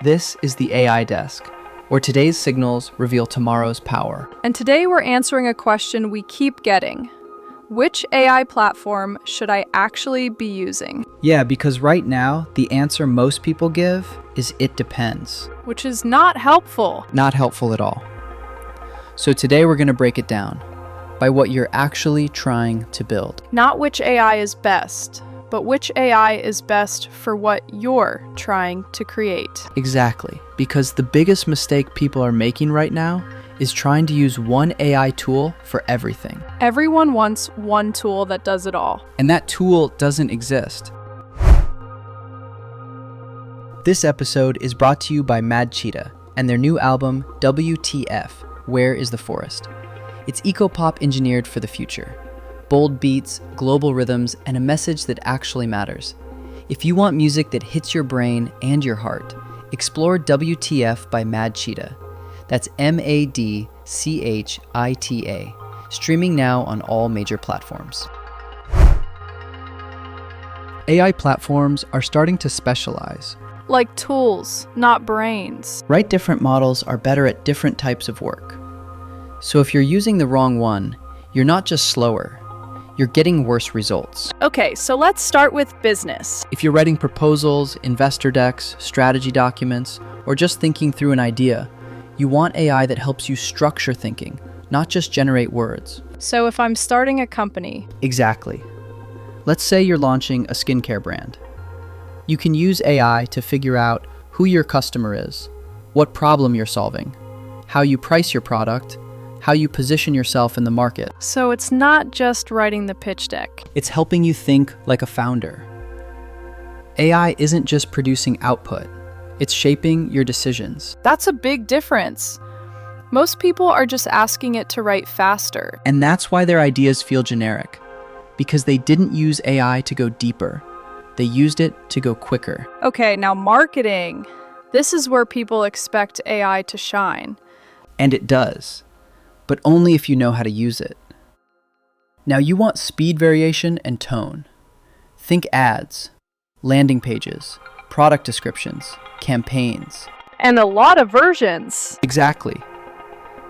This is the AI Desk, where today's signals reveal tomorrow's power. And today we're answering a question we keep getting. Which AI platform should I actually be using? Yeah, because right now, the answer most people give is it depends. Which is not helpful. Not helpful at all. So today we're going to break it down by what you're actually trying to build. Not which AI is best, but which AI is best for what you're trying to create. Exactly, because the biggest mistake people are making right now is trying to use one AI tool for everything. Everyone wants one tool that does it all. And that tool doesn't exist. This episode is brought to you by Mad Cheetah and their new album, WTF, Where is the Forest? It's eco-pop engineered for the future. Bold beats, global rhythms, and a message that actually matters. If you want music that hits your brain and your heart, explore WTF by Mad Cheetah. That's MADCHITA, streaming now on all major platforms. AI platforms are starting to specialize. Like tools, not brains. Right, different models are better at different types of work. So if you're using the wrong one, you're not just slower, you're getting worse results. Okay, so let's start with business. If you're writing proposals, investor decks, strategy documents, or just thinking through an idea, you want AI that helps you structure thinking, not just generate words. So if I'm starting a company. Exactly. Let's say you're launching a skincare brand. You can use AI to figure out who your customer is, what problem you're solving, how you price your product, how you position yourself in the market. So it's not just writing the pitch deck. It's helping you think like a founder. AI isn't just producing output, it's shaping your decisions. That's a big difference. Most people are just asking it to write faster. And that's why their ideas feel generic, because they didn't use AI to go deeper. They used it to go quicker. Okay, now marketing. This is where people expect AI to shine. And it does, but only if you know how to use it. Now you want speed variation and tone. Think ads, landing pages, product descriptions, campaigns. And a lot of versions. Exactly.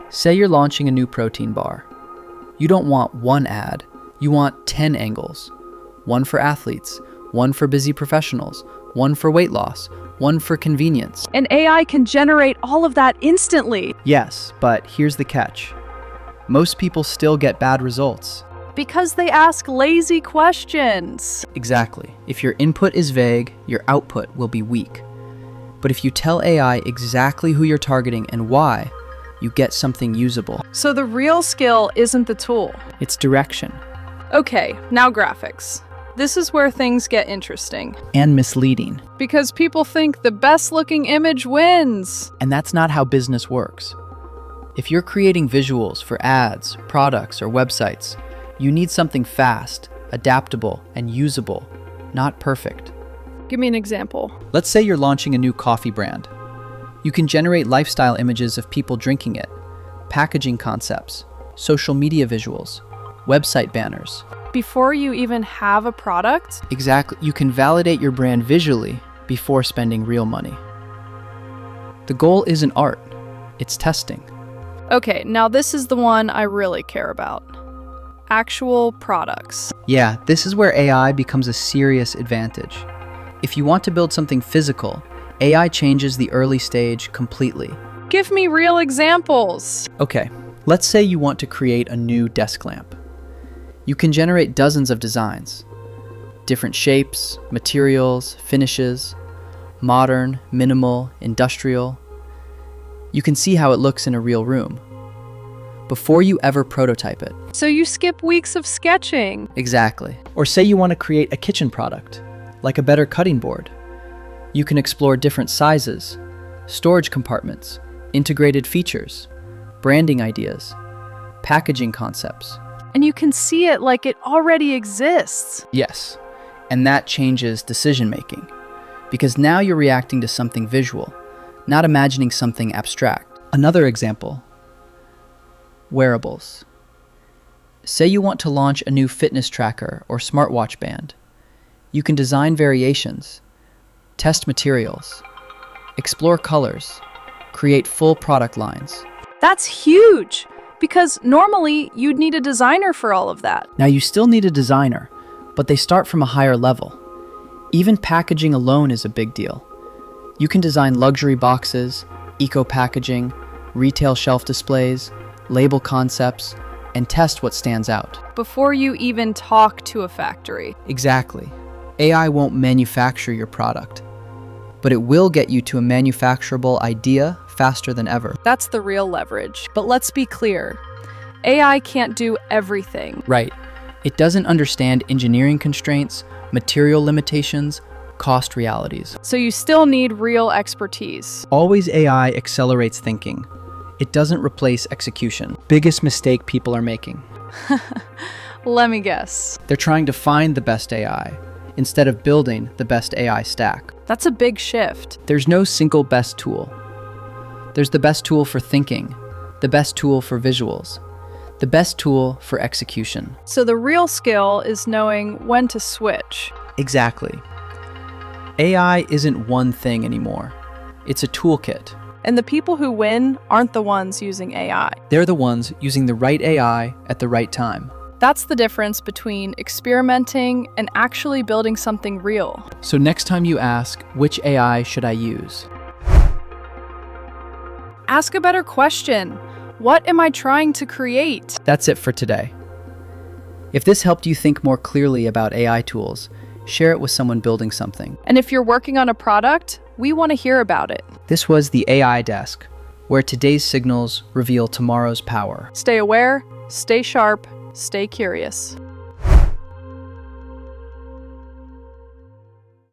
Say you're launching a new protein bar. You don't want one ad, you want 10 angles. One for athletes, one for busy professionals, one for weight loss, one for convenience. And AI can generate all of that instantly. Yes, but here's the catch. Most people still get bad results. Because they ask lazy questions. Exactly. If your input is vague, your output will be weak. But if you tell AI exactly who you're targeting and why, you get something usable. So the real skill isn't the tool. It's direction. Okay, now graphics. This is where things get interesting. And misleading. Because people think the best looking image wins. And that's not how business works. If you're creating visuals for ads, products, or websites, you need something fast, adaptable, and usable, not perfect. Give me an example. Let's say you're launching a new coffee brand. You can generate lifestyle images of people drinking it, packaging concepts, social media visuals, website banners. Before you even have a product? Exactly. You can validate your brand visually before spending real money. The goal isn't art, it's testing. Okay, now this is the one I really care about. Actual products. Yeah, this is where AI becomes a serious advantage. If you want to build something physical, AI changes the early stage completely. Give me real examples. Okay, let's say you want to create a new desk lamp. You can generate dozens of designs. Different shapes, materials, finishes, modern, minimal, industrial. You can see how it looks in a real room before you ever prototype it. So you skip weeks of sketching. Exactly. Or say you want to create a kitchen product, like a better cutting board. You can explore different sizes, storage compartments, integrated features, branding ideas, packaging concepts. And you can see it like it already exists. Yes, and that changes decision making, because now you're reacting to something visual, not imagining something abstract. Another example, wearables. Say you want to launch a new fitness tracker or smartwatch band. You can design variations, test materials, explore colors, create full product lines. That's huge! Because normally you'd need a designer for all of that. Now you still need a designer, but they start from a higher level. Even packaging alone is a big deal. You can design luxury boxes, eco-packaging, retail shelf displays, label concepts, and test what stands out. Before you even talk to a factory. Exactly. AI won't manufacture your product, but it will get you to a manufacturable idea faster than ever. That's the real leverage. But let's be clear. AI can't do everything. Right. It doesn't understand engineering constraints, material limitations, cost realities. So you still need real expertise. Always AI accelerates thinking. It doesn't replace execution. Biggest mistake people are making. Let me guess. They're trying to find the best AI instead of building the best AI stack. That's a big shift. There's no single best tool. There's the best tool for thinking, the best tool for visuals, the best tool for execution. So the real skill is knowing when to switch. Exactly. AI isn't one thing anymore. It's a toolkit. And the people who win aren't the ones using AI. They're the ones using the right AI at the right time. That's the difference between experimenting and actually building something real. So next time you ask, which AI should I use? Ask a better question. What am I trying to create? That's it for today. If this helped you think more clearly about AI tools, share it with someone building something. And if you're working on a product, we want to hear about it. This was the AI Desk, where today's signals reveal tomorrow's power. Stay aware, stay sharp, stay curious.